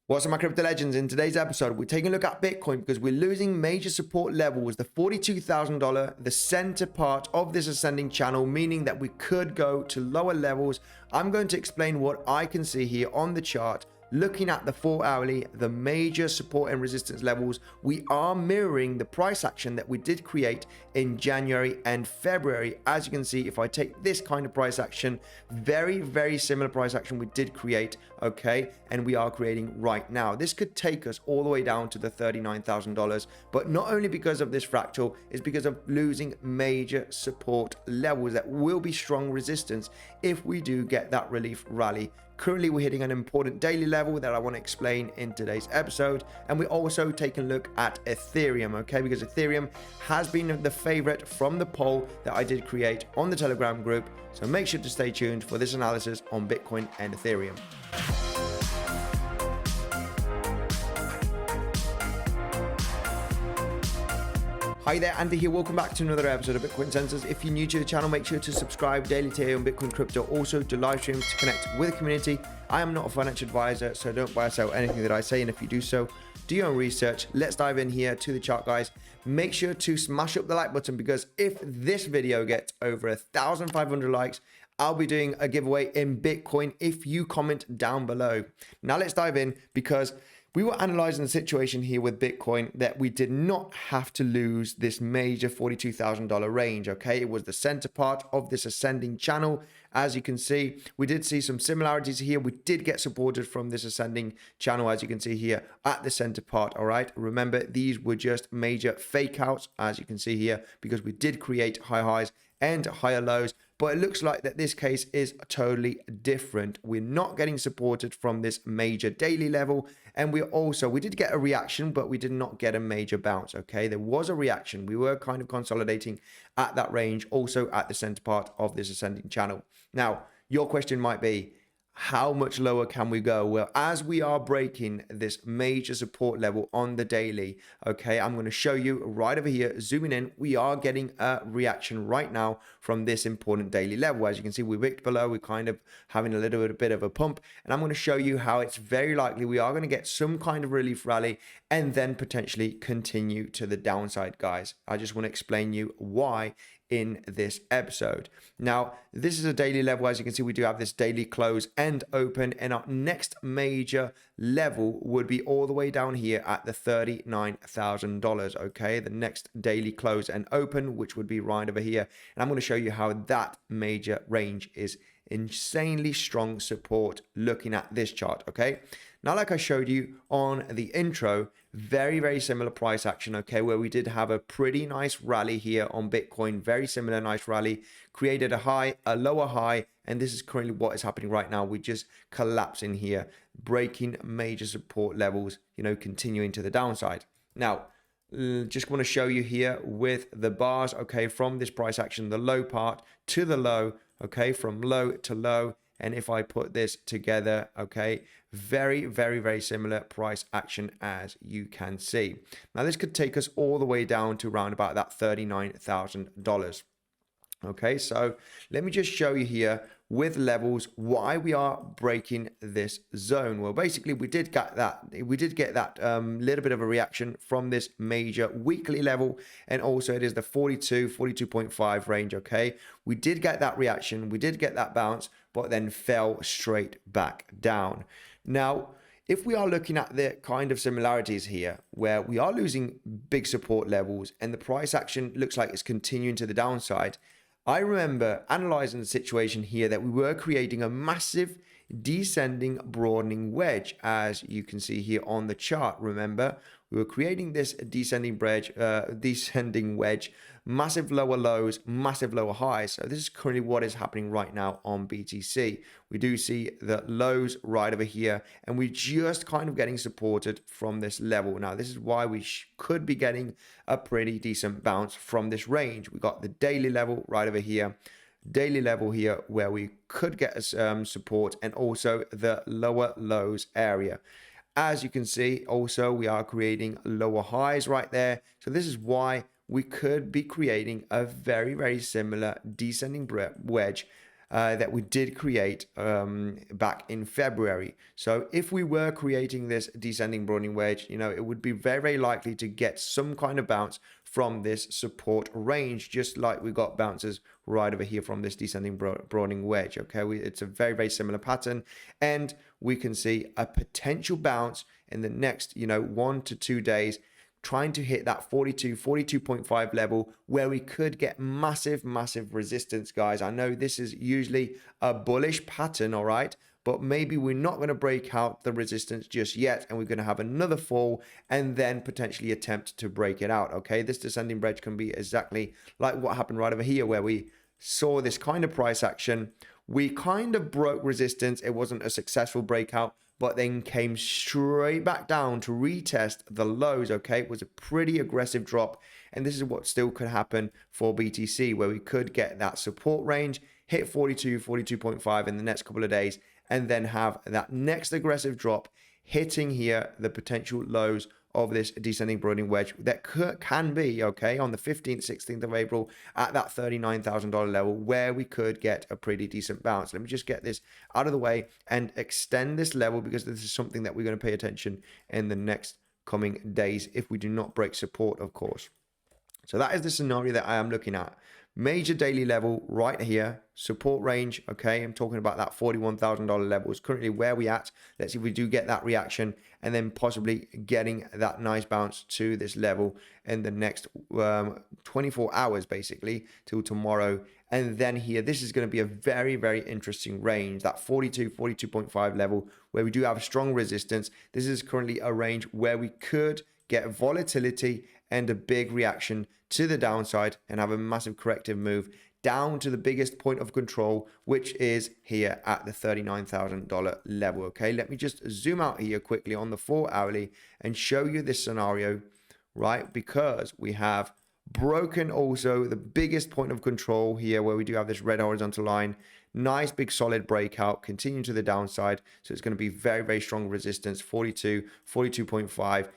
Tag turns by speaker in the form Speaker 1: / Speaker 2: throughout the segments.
Speaker 1: What's up, my crypto legends? In today's episode, we're taking a look at Bitcoin because we're losing major support levels, the $42,000, the center part of this ascending channel, meaning that we could go to lower levels. I'm going to explain what I can see here on the chart. Looking at the 4 hourly, the major support and resistance levels, we are mirroring the price action that we did create in January and February. As you can see, if I take this kind of price action, very similar price action we did create, okay, and we are creating right now. This could take us all the way down to the $39,000, but not only because of this fractal, it's because of losing major support levels that will be strong resistance if we do get that relief rally. Currently, we're hitting an important daily level that I want to explain in today's episode. And we're also taking a look at Ethereum, okay? Because Ethereum has been the favorite from the poll that I did create on the Telegram group. So make sure to stay tuned for this analysis on Bitcoin and Ethereum. Hi there, Andy here. Welcome back to another episode of Bitcoinsensus. If you're new to the channel, make sure to subscribe daily to on Bitcoin crypto, also to live streams to connect with the community. I am not a financial advisor, so don't buy or sell anything that I say. And if you do so, do your own research. Let's dive in here to the chart, guys. Make sure to smash up the like button because if this video gets over 1,500 likes, I'll be doing a giveaway in Bitcoin if you comment down below. Now let's dive in because we were analyzing the situation here with Bitcoin that we did not have to lose this major $42,000 range, okay? It was the center part of this ascending channel. As you can see, we did see some similarities here. We did get supported from this ascending channel, as you can see here at the center part, all right? Remember, these were just major fake outs, as you can see here, because we did create high highs and higher lows. But it looks like that this case is totally different. We're not getting supported from this major daily level. And we did get a reaction, but we did not get a major bounce, okay? There was a reaction. We were kind of consolidating at that range, also at the center part of this ascending channel. Now, your question might be, how much lower can we go? Well, as we are breaking this major support level on the daily, okay, I'm going to show you right over here, zooming in, we are getting a reaction right now from this important daily level. As you can see, we wicked below, we're kind of having a little bit of a pump, and I'm going to show you how it's very likely we are going to get some kind of relief rally and then potentially continue to the downside, guys. I just want to explain you why in this episode. Now, this is a daily level. As you can see, we do have this daily close and open, and our next major level would be all the way down here at the $39,000, okay? The next daily close and open, which would be right over here. And I'm going to show you how that major range is insanely strong support looking at this chart, okay? Now, like I showed you on the intro, very similar price action, okay, where we did have a pretty nice rally here on Bitcoin, very similar nice rally, created a high, a lower high, and this is currently what is happening right now. We're just collapsing here, breaking major support levels, continuing to the downside. Now, just want to show you here with the bars, okay, from this price action, the low part to the low, okay, from low to low. And if I put this together, okay, very similar price action as you can see. Now, this could take us all the way down to around about that $39,000. Okay, so let me just show you here with levels why we are breaking this zone. Well, basically, we did get that little bit of a reaction from this major weekly level, and also it is the 42.5 range. Okay, we did get that reaction, we did get that bounce, but then fell straight back down. Now, if we are looking at the kind of similarities here, where we are losing big support levels and the price action looks like it's continuing to the downside, I remember analyzing the situation here that we were creating a massive descending broadening wedge, as you can see here on the chart. Remember, we were creating this descending wedge, massive lower lows, massive lower highs. So this is currently what is happening right now on BTC. We do see the lows right over here, and we're just kind of getting supported from this level. Now, this is why we could be getting a pretty decent bounce from this range. We got the daily level right over here, daily level here where we could get support, and also the lower lows area. As you can see, also we are creating lower highs right there. So this is why we could be creating a very similar descending wedge that we did create back in February. So if we were creating this descending broadening wedge, it would be very, very likely to get some kind of bounce from this support range, just like we got bounces right over here from this descending broadening wedge. Okay, it's a very, very similar pattern, and we can see a potential bounce in the next 1 to 2 days, trying to hit that 42.5 level, where we could get massive resistance, guys. I know this is usually a bullish pattern, all right, but maybe we're not going to break out the resistance just yet, and we're going to have another fall and then potentially attempt to break it out. Okay, this descending wedge can be exactly like what happened right over here, where we saw this kind of price action. We kind of broke resistance. It wasn't a successful breakout, but then came straight back down to retest the lows. Okay, it was a pretty aggressive drop, and this is what still could happen for BTC, where we could get that support range, hit 42.5 in the next couple of days, and then have that next aggressive drop hitting here the potential lows of this descending broadening wedge that can be, okay, on the 15th, 16th of April at that $39,000 level, where we could get a pretty decent bounce. Let me just get this out of the way and extend this level, because this is something that we're going to pay attention in the next coming days if we do not break support, of course. So that is the scenario that I am looking at. Major daily level right here, support range. Okay, I'm talking about that $41,000 level is currently where we at. Let's see if we do get that reaction, and then possibly getting that nice bounce to this level in the next 24 hours, basically till tomorrow. And then here, this is going to be a very, very interesting range, that 42.5 level, where we do have strong resistance. This is currently a range where we could get volatility and a big reaction to the downside and have a massive corrective move down to the biggest point of control, which is here at the $39,000 level. Okay, let me just zoom out here quickly on the 4 hourly and show you this scenario, right? Because we have broken also the biggest point of control here, where we do have this red horizontal line. Nice big solid breakout, continue to the downside. So it's going to be very, very strong resistance, 42.5,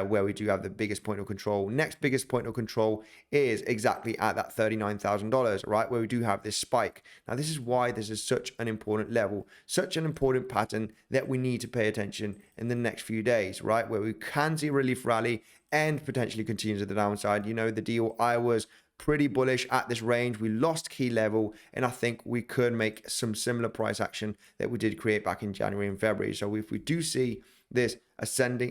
Speaker 1: where we do have the biggest point of control. Next biggest point of control is exactly at that $39,000, right, where we do have this spike. Now, this is why this is such an important level, such an important pattern that we need to pay attention in the next few days, right, where we can see relief rally and potentially continue to the downside. The deal, I was pretty bullish at this range. We lost key level, and I think we could make some similar price action that we did create back in January and February. So if we do see this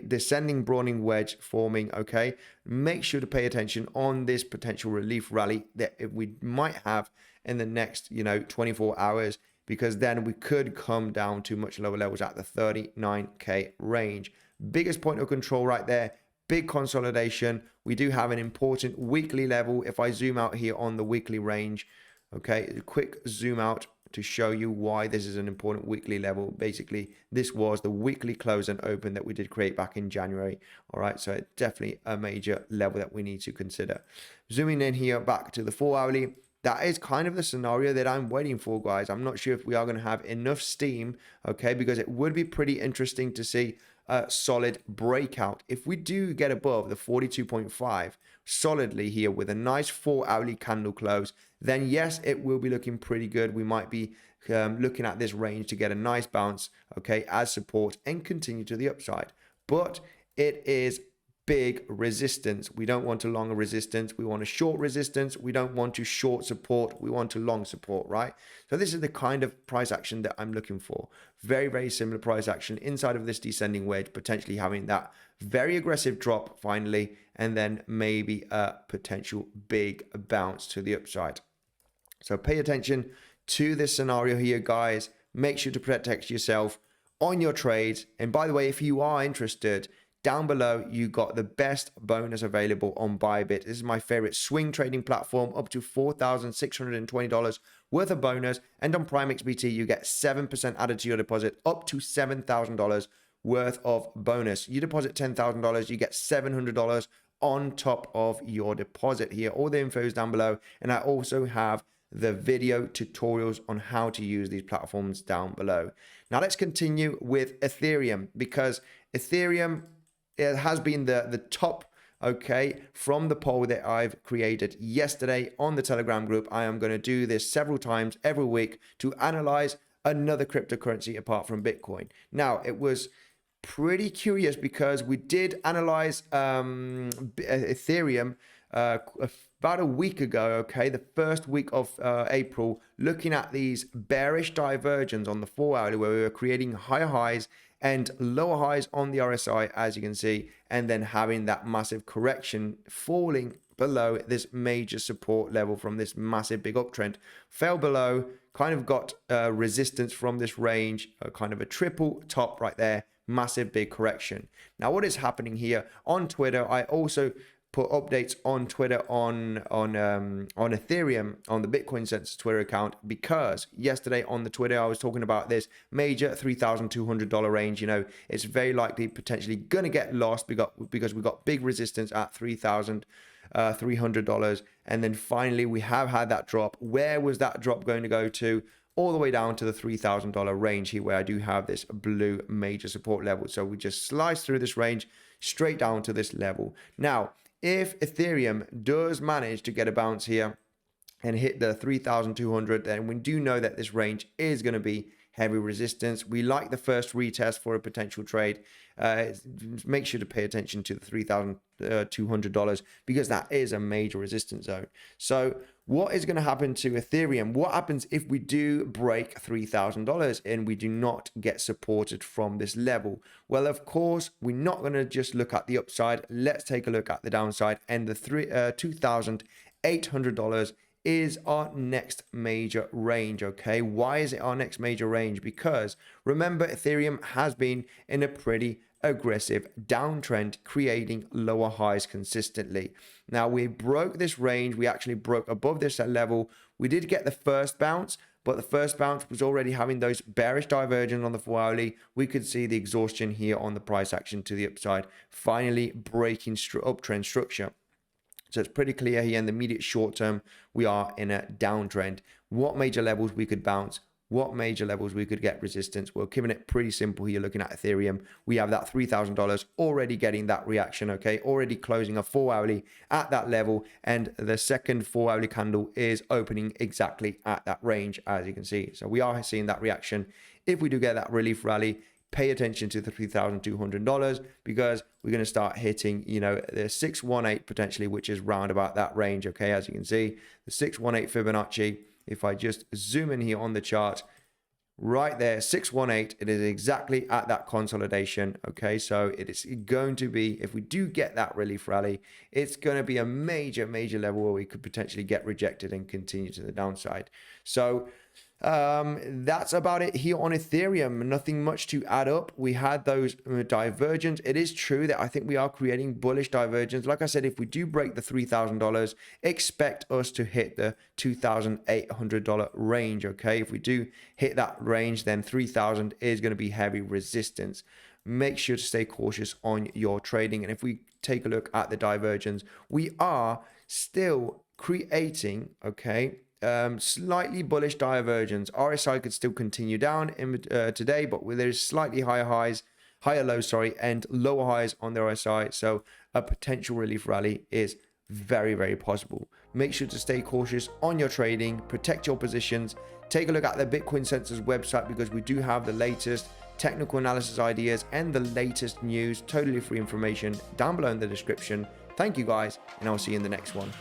Speaker 1: descending broadening wedge forming, okay, make sure to pay attention on this potential relief rally that we might have in the next 24 hours, because then we could come down to much lower levels at the 39k range. Biggest point of control right there. Big consolidation. We do have an important weekly level. If I zoom out here on the weekly range, okay, a quick zoom out to show you why this is an important weekly level. Basically, this was the weekly close and open that we did create back in January. All right, so it's definitely a major level that we need to consider. Zooming in here back to the 4 hourly, that is kind of the scenario that I'm waiting for, guys. I'm not sure if we are going to have enough steam, okay, because it would be pretty interesting to see a solid breakout. If we do get above the 42.5 solidly here with a nice 4 hourly candle close, then yes, it will be looking pretty good. We might be looking at this range to get a nice bounce, okay, as support and continue to the upside. But it is big resistance. We don't want a longer resistance. We want a short resistance. We don't want to short support. We want a long support, right? So this is the kind of price action that I'm looking for. Very, very similar price action inside of this descending wedge, potentially having that very aggressive drop finally, and then maybe a potential big bounce to the upside. So pay attention to this scenario here, guys. Make sure to protect yourself on your trades. And by the way, if you are interested, down below, you got the best bonus available on Bybit. This is my favorite swing trading platform, up to $4,620 worth of bonus. And on Prime XBT, you get 7% added to your deposit, up to $7,000 worth of bonus. You deposit $10,000, you get $700 on top of your deposit here. All the info is down below. And I also have the video tutorials on how to use these platforms down below. Now let's continue with Ethereum, because Ethereum, it has been the top okay, from the poll that I've created yesterday on the Telegram group. I am going to do this several times every week to analyze another cryptocurrency apart from Bitcoin. Now, it was pretty curious because we did analyze Ethereum about a week ago, okay, the first week of April, looking at these bearish divergence on the 4-hourly where we were creating higher highs and lower highs on the RSI, as you can see, and then having that massive correction falling below this major support level from this massive big uptrend, fell below, kind of got resistance from this range, kind of a triple top right there, massive big correction. Now, what is happening here on Twitter? I also put updates on Twitter on Ethereum on the Bitcoinsensus Twitter account, because yesterday on the Twitter I was talking about this major $3,200 range. You know, it's very likely potentially gonna get lost because we got big resistance at $3,300, and then finally we have had that drop. Where was that drop going to go to? All the way down to the $3,000 range here, where I do have this blue major support level. So we just slice through this range straight down to this level. Now, if Ethereum does manage to get a bounce here and hit the 3,200, then we do know that this range is going to be heavy resistance. We like the first retest for a potential trade. Make sure to pay attention to the $3,200 because that is a major resistance zone. So what is going to happen to Ethereum? What happens if we do break $3,000 and we do not get supported from this level? Well, of course, we're not going to just look at the upside. Let's take a look at the downside, and the $2,800 is our next major range, okay? Why is it our next major range? Because remember, Ethereum has been in a pretty aggressive downtrend, creating lower highs consistently. Now, we broke this range. We actually broke above this level. We did get the first bounce, but the first bounce was already having those bearish divergence on the 4-hourly. We could see the exhaustion here on the price action to the upside, finally breaking uptrend structure. So it's pretty clear here in the immediate short term, we are in a downtrend. What major levels we could bounce? What major levels we could get resistance? We're keeping it pretty simple here looking at Ethereum. We have that $3,000 already getting that reaction, okay? Already closing a 4-hourly at that level. And the second 4-hourly candle is opening exactly at that range, as you can see. So we are seeing that reaction. If we do get that relief rally, pay attention to the $3,200 because we're going to start hitting, you know, the 618 potentially, which is round about that range. Okay, as you can see, the 618 Fibonacci. If I just zoom in here on the chart, right there, 618, it is exactly at that consolidation. Okay, so it is going to be, if we do get that relief rally, it's going to be a major level where we could potentially get rejected and continue to the downside. So that's about it here on Ethereum. Nothing much to add up. We had those divergence. It is true that I think we are creating bullish divergence. Like I said, if we do break the $3,000, expect us to hit the $2,800 range. Okay, if we do hit that range, then 3,000 is going to be heavy resistance. Make sure to stay cautious on your trading. And if we take a look at the divergence, we are still creating, okay, slightly bullish divergence. RSI could still continue down today, but there's slightly higher lows, and lower highs on the RSI. So a potential relief rally is very possible. Make sure to stay cautious on your trading, protect your positions. Take a look at the Bitcoinsensus website because we do have the latest technical analysis ideas and the latest news, totally free information down below in the description. Thank you guys, and I'll see you in the next one.